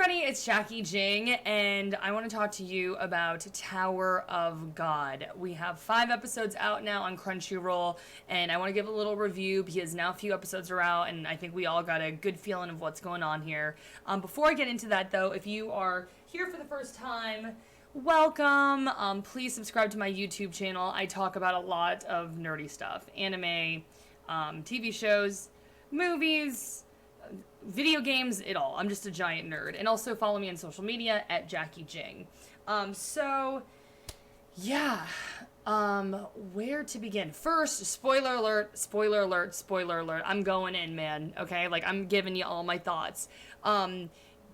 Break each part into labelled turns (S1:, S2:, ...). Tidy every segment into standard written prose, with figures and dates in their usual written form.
S1: everybody, it's Jacki Jing, and I want to talk to you about Tower of God. We have 5 episodes out now on Crunchyroll, and I want to give a little review because now a few episodes are out, and I think we all got a good feeling of what's going on here. Before I get into that, though, if you are here for the first time, welcome. Please subscribe to my YouTube channel. I talk about a lot of nerdy stuff, anime, TV shows, movies, video games, it all. I'm just a giant nerd. And also follow me on social media at Jacki Jing. Where to begin? First, spoiler alert, spoiler alert, spoiler alert. I'm going in, man. Okay? Like, I'm giving you all my thoughts.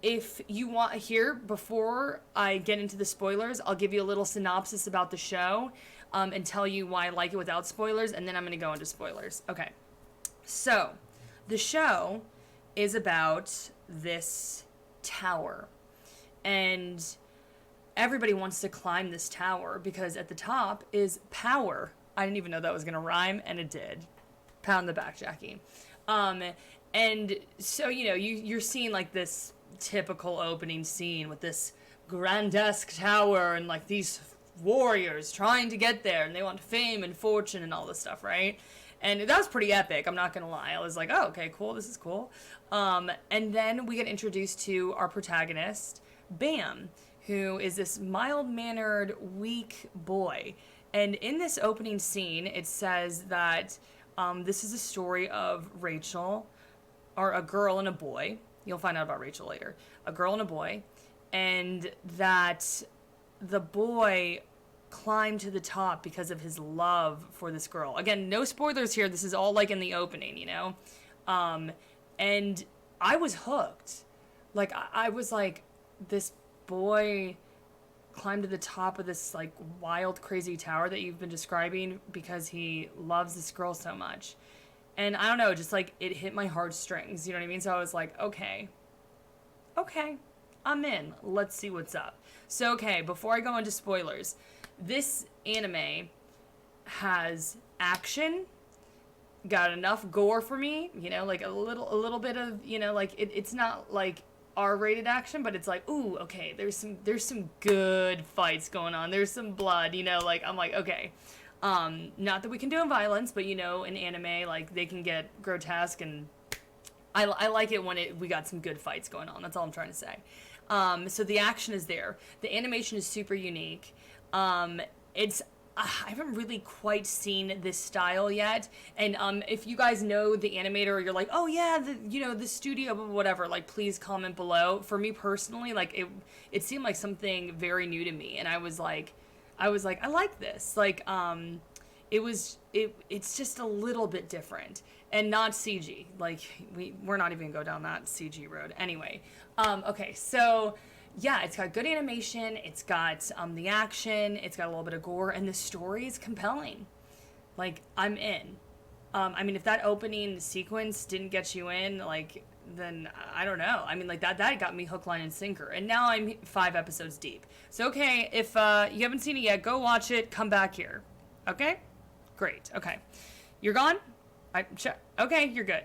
S1: If you want here, before I get into the spoilers, I'll give you a little synopsis about the show, and tell you why I like it without spoilers, and then I'm going to go into spoilers. Okay. So, the show is about this tower, and everybody wants to climb this tower because at the top is power. I didn't even know that was gonna rhyme, and it did. Pound the back, Jackie. And so you're seeing like this typical opening scene with this grandesque tower and like these warriors trying to get there, and they want fame and fortune and all this stuff, right? And that was pretty epic, I'm not gonna lie. I was like, oh, okay, cool, this is cool. And then we get introduced to our protagonist, Bam, who is this mild-mannered, weak boy. And in this opening scene, it says that this is a story of Rachel, or a girl and a boy. You'll find out about Rachel later. A girl and a boy. And that the boy climbed to the top because of his love for this girl. Again, no spoilers here. This is all like in the opening, and I was hooked. Like, I was like, this boy climbed to the top of this like wild, crazy tower that you've been describing because he loves this girl so much. And I don't know, just like it hit my heartstrings, you know what I mean? So I was like, okay, I'm in. Let's see what's up. So, okay, before I go into spoilers, this anime has action, got enough gore for me, like a little bit of, like it's not like R-rated action, but it's like, ooh, okay, there's some good fights going on. There's some blood, like I'm like, okay. Not that we condone violence, but in anime, like they can get grotesque, and I like it when we got some good fights going on. That's all I'm trying to say. So the action is there. The animation is super unique. I haven't really quite seen this style yet, and if you guys know the animator, or you're like, oh yeah, the studio, whatever, like please comment below. For me personally, like it seemed like something very new to me, and I was like, I like this. Like it's just a little bit different and not CG. Like we're not even gonna go down that CG road anyway. Okay, so. Yeah, it's got good animation, it's got the action, it's got a little bit of gore, and the story is compelling. Like, I'm in. I mean, if that opening sequence didn't get you in, like, then I don't know. I mean, like, that got me hook, line, and sinker. And now I'm 5 episodes deep. So, okay, if you haven't seen it yet, go watch it, come back here. Okay? Great, okay. You're gone? Okay, you're good.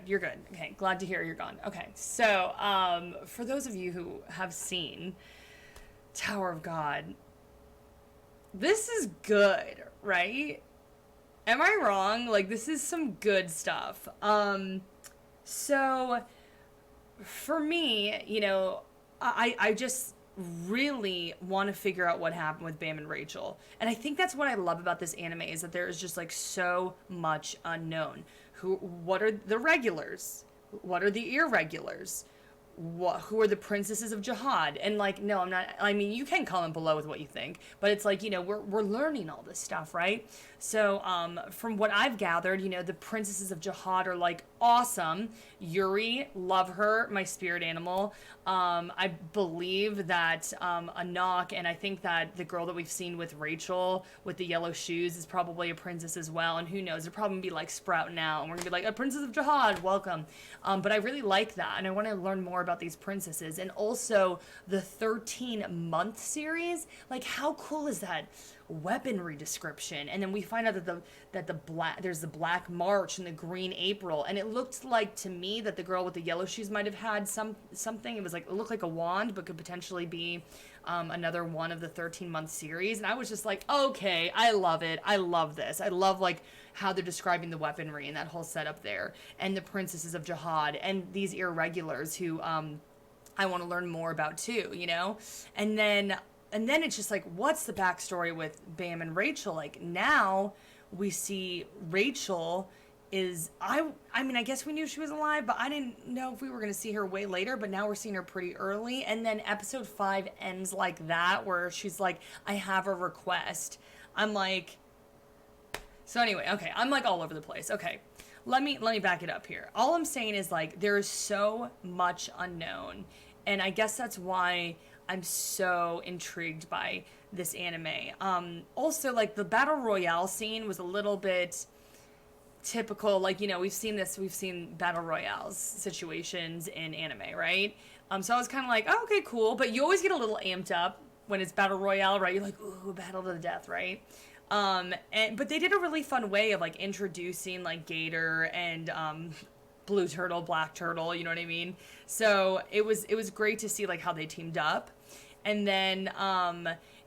S1: Okay, glad to hear you're gone. Okay, so for those of you who have seen Tower of God, this is good, right? Am I wrong? Like, this is some good stuff. So for me, I just really want to figure out what happened with Bam and Rachel. And I think that's what I love about this anime, is that there is just like so much unknown. What are the regulars? What are the irregulars? Who are the princesses of jihad? And like, no, I'm not, I mean, you can comment below with what you think, but it's like, we're learning all this stuff, right? So, from what I've gathered, the princesses of jihad are like awesome. Yuri, love her, my spirit animal. I believe that, Anak, and I think that the girl that we've seen with Rachel with the yellow shoes is probably a princess as well. And who knows, they're probably gonna be like sprouting out, and we're gonna be like, a princess of jihad, welcome. But I really like that, and I want to learn more about these princesses. And also the 13-month series, like how cool is that? Weaponry description, and then we find out that there's the Black March and the Green April, and it looked like to me that the girl with the yellow shoes might have had something. It was like, it looked like a wand, but could potentially be another one of the 13-month series. And I was just like, okay, I love it. I love this. I love like how they're describing the weaponry and that whole setup there, and the princesses of Jihad and these irregulars who I want to learn more about too, you know? And then it's just like, what's the backstory with Bam and Rachel? Like, now we see Rachel is, I mean, I guess we knew she was alive, but I didn't know if we were going to see her way later, but now we're seeing her pretty early. And then episode 5 ends like that, where she's like, I have a request. I'm like, so anyway, okay, I'm like all over the place. Okay, let me back it up here. All I'm saying is like, there is so much unknown, and I guess that's why I'm so intrigued by this anime. Also, like, the battle royale scene was a little bit typical. Like, you know, we've seen battle royales situations in anime, right? So I was kind of like, oh, okay, cool. But you always get a little amped up when it's battle royale, right? You're like, ooh, battle to the death, right? But they did a really fun way of like introducing like Gator and Blue Turtle, Black Turtle, you know what I mean? So it was great to see like how they teamed up. And then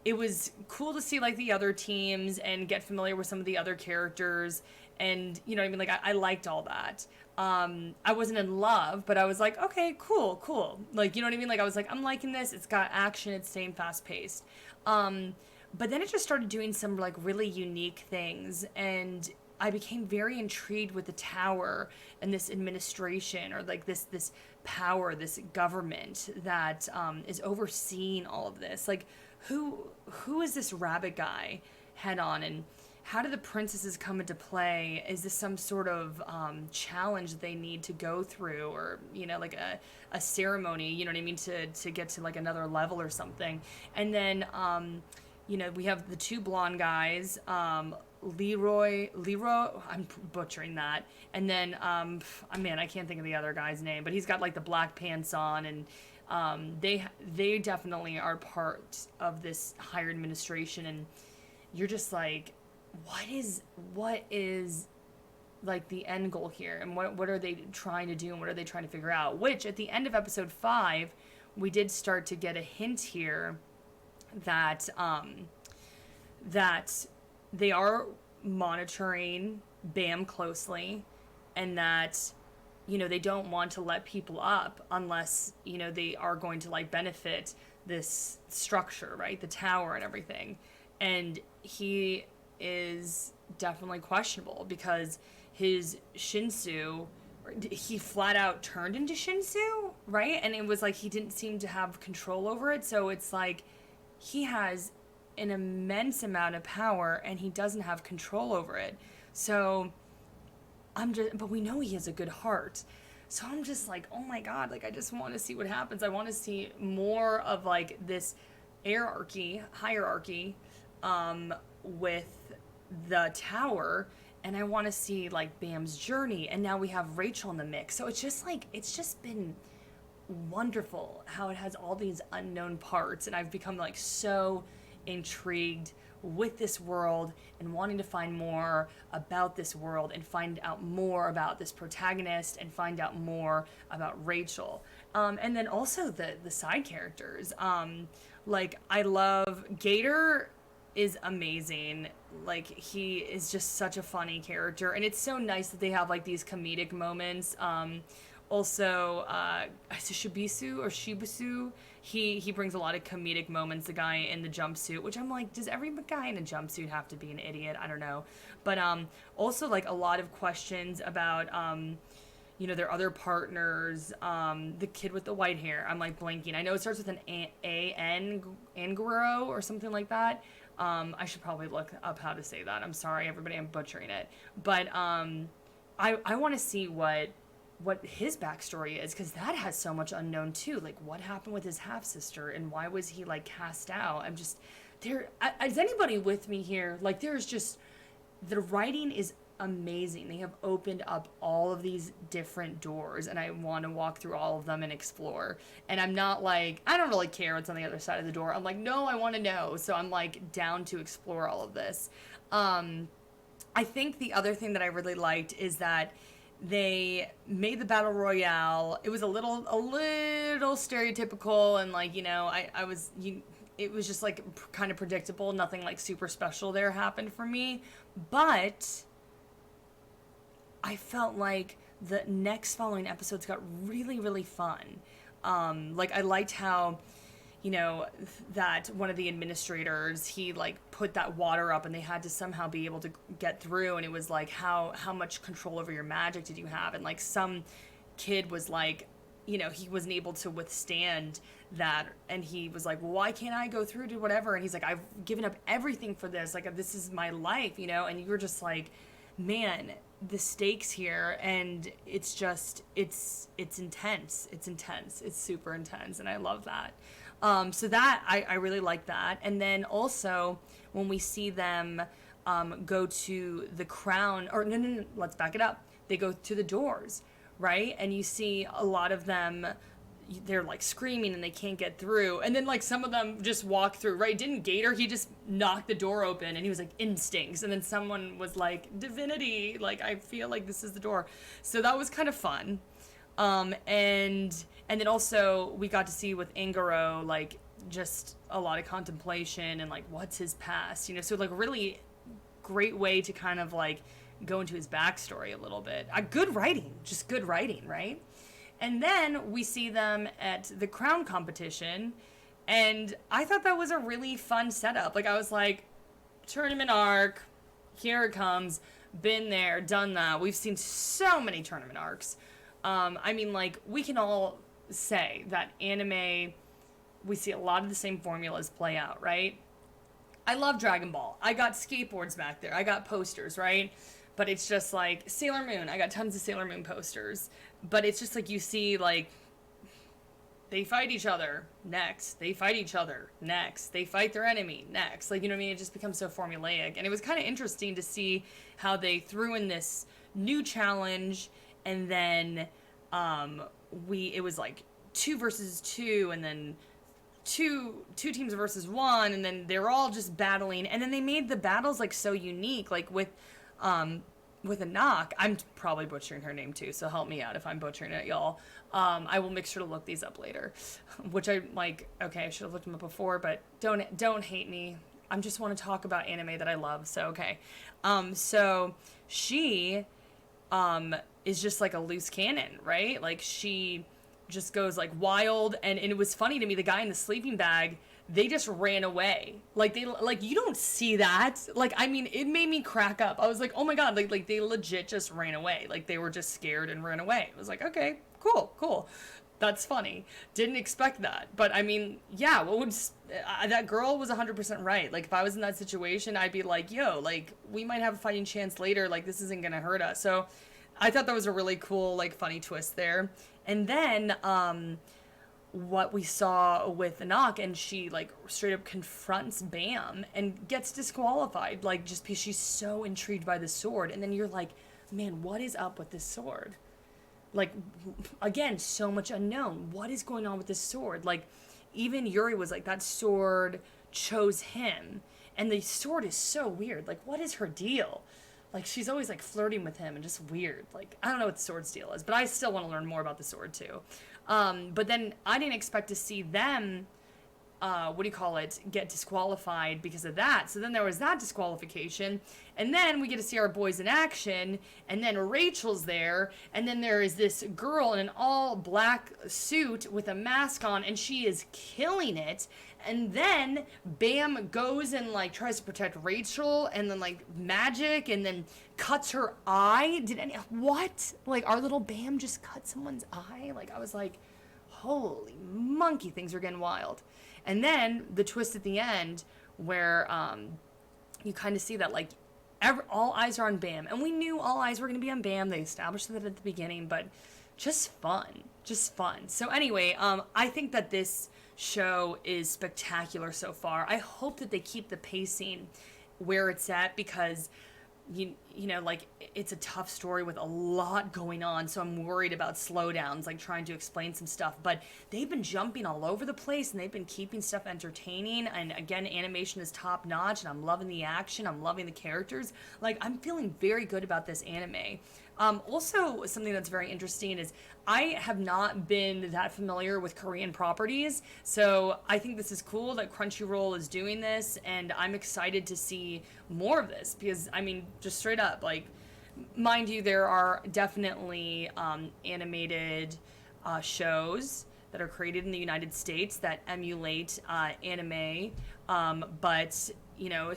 S1: it was cool to see like the other teams and get familiar with some of the other characters, and you know what I mean? Like I liked all that. I wasn't in love, but I was like, okay, cool. Like, you know what I mean? Like, I was like, I'm liking this. It's got action. It's staying fast paced. But then it just started doing some like really unique things, and I became very intrigued with the tower and this administration, or like this power, this government that is overseeing all of this. Like, who is this rabbit guy head on, and how do the princesses come into play? Is this some sort of challenge they need to go through, or, you know, like a ceremony, you know what I mean, to get to like another level or something? And then you know, we have the two blonde guys, Leroy, I'm butchering that. And then, man, I can't think of the other guy's name, but he's got like the black pants on, and they definitely are part of this higher administration. And you're just like, what is like the end goal here? And what are they trying to do? And what are they trying to figure out? Which at the end of episode 5, we did start to get a hint here that that they are monitoring Bam closely, and that, you know, they don't want to let people up unless, you know, they are going to like benefit this structure, right? The tower and everything. And he is definitely questionable because his Shinsu, he flat out turned into Shinsu, right? And it was like he didn't seem to have control over it. So it's like he has an immense amount of power and he doesn't have control over it. So but we know he has a good heart. So I'm just like, oh my God, like, I just want to see what happens. I want to see more of like this hierarchy, with the tower. And I want to see like Bam's journey. And now we have Rachel in the mix. So it's just like, it's just been wonderful how it has all these unknown parts, and I've become like so intrigued with this world and wanting to find more about this world and find out more about this protagonist and find out more about Rachel, and then also the side characters. Like, I love Gator is amazing. Like, he is just such a funny character, and it's so nice that they have like these comedic moments. Also, Shibisu or Shibusu, he brings a lot of comedic moments. The guy in the jumpsuit, which I'm like, does every guy in a jumpsuit have to be an idiot? I don't know. But also like a lot of questions about you know, their other partners. The kid with the white hair, I'm like blanking. I know it starts with an A-N, Anguro or something like that. I should probably look up how to say that. I'm sorry, everybody, I'm butchering it. But I want to see what his backstory is, because that has so much unknown too. Like, what happened with his half sister, and why was he like cast out? I'm just there. Is anybody with me here? Like, there's just, the writing is amazing. They have opened up all of these different doors, and I want to walk through all of them and explore. And I'm not like, I don't really care what's on the other side of the door. I'm like, no, I want to know. So I'm like down to explore all of this. I think the other thing that I really liked is that they made the battle royale. It was a little stereotypical, and like, it was just like kind of predictable. Nothing like super special there happened for me, but I felt like the next following episodes got really, really fun. Like, I liked how, that one of the administrators, he like put that water up and they had to somehow be able to get through. And it was like, how much control over your magic did you have? And like some kid was like, he wasn't able to withstand that. And he was like, well, why can't I go through to whatever? And he's like, I've given up everything for this. Like, this is my life, and you were just like, man, the stakes here, and it's just it's intense. It's super intense, and I love that. So that I really like that. And then also when we see them go to the crown, or no, let's back it up. They go to the doors, right? And you see a lot of them, they're like screaming and they can't get through. And then like some of them just walk through, right? Didn't Gator, he just knocked the door open and he was like, instincts. And then someone was like, divinity, like I feel like this is the door. So that was kind of fun. And then also we got to see with Angaro, like just a lot of contemplation and like what's his past, so like really great way to kind of like go into his backstory a little bit. Good writing, right? And then we see them at the crown competition, and I thought that was a really fun setup. Like, I was like, tournament arc, here it comes, been there, done that. We've seen so many tournament arcs. I mean, like, we can all say that anime, we see a lot of the same formulas play out, right? I love Dragon Ball. I got skateboards back there. I got posters, right? But it's just like Sailor Moon. I got tons of Sailor Moon posters. But it's just like you see, like, they fight each other, next. They fight each other, next. They fight their enemy, next. Like, you know what I mean? It just becomes so formulaic. And it was kind of interesting to see how they threw in this new challenge, and then it was like 2 versus 2, and then two teams versus 1, and then they're all just battling. And then they made the battles like so unique, like with a knock. I'm probably butchering her name too, so help me out if I'm butchering it, y'all. I will make sure to look these up later, which I like. Okay, I should have looked them up before, but don't hate me. I just want to talk about anime that I love. So okay, so she is just like a loose cannon, right? Like she just goes like wild, and it was funny to me. The guy in the sleeping bag, they just ran away. Like you don't see that. Like, I mean, it made me crack up. I was like, oh my God, like they legit just ran away. Like they were just scared and ran away. It was like, okay, cool. That's funny. Didn't expect that. But I mean, yeah, that girl was 100% right. Like if I was in that situation, I'd be like, yo, like we might have a fighting chance later. Like this isn't going to hurt us. So I thought that was a really cool, like funny twist there. And then, what we saw with the knock, and she like straight up confronts Bam and gets disqualified, like just because she's so intrigued by the sword. And then you're like, man, what is up with this sword? Like, again, so much unknown. What is going on with this sword? Like, even Yuri was like, that sword chose him, and the sword is so weird. Like, what is her deal? Like, she's always like flirting with him and just weird. Like, I don't know what the sword's deal is, but I still want to learn more about the sword too. But then I didn't expect to see them, get disqualified because of that. So then there was that disqualification. And then we get to see our boys in action. And then Rachel's there. And then there is this girl in an all black suit with a mask on, and she is killing it. And then Bam goes and like tries to protect Rachel, and then like magic, and then cuts her eye. What? Like, our little Bam just cut someone's eye? Like, I was like, holy monkey, things are getting wild. And then the twist at the end where you kind of see that like all eyes are on Bam, and we knew all eyes were going to be on Bam. They established that at the beginning, but just fun. So anyway, I think that this show is spectacular so far. I hope that they keep the pacing where it's at, because you know, like it's a tough story with a lot going on, so I'm worried about slowdowns, like trying to explain some stuff. But they've been jumping all over the place and they've been keeping stuff entertaining. And again, animation is top notch, and I'm loving the action, I'm loving the characters. Like, I'm feeling very good about this anime. Also, something that's very interesting is I have not been that familiar with Korean properties, so I think this is cool that Crunchyroll is doing this, and I'm excited to see more of this because, I mean, just straight up, like, mind you, there are definitely animated shows that are created in the United States that emulate anime, but you know,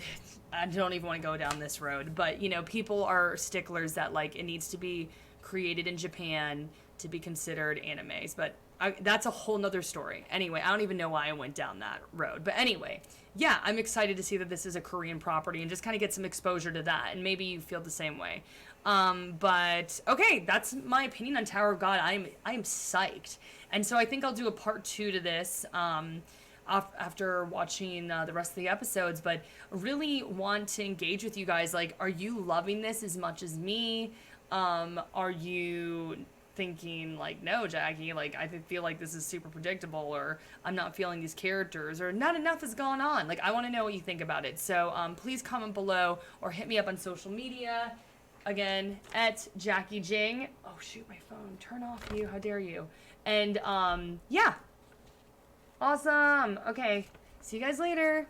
S1: I don't even want to go down this road, but you know, people are sticklers that like it needs to be created in Japan to be considered animes, but that's a whole nother story. Anyway, I don't even know why I went down that road, but anyway, yeah, I'm excited to see that this is a Korean property and just kind of get some exposure to that, and maybe you feel the same way. But okay, that's my opinion on Tower of God. I am psyched, and so I think I'll do a part 2 to this. After watching the rest of the episodes, but really want to engage with you guys. Like, are you loving this as much as me? Are you thinking like, no, Jackie, like I feel like this is super predictable, or I'm not feeling these characters, or not enough has gone on? Like, I want to know what you think about it. So please comment below or hit me up on social media. Again, at Jacki Jing. Oh shoot, my phone. Turn off, you. How dare you? And yeah. Awesome. Okay. See you guys later.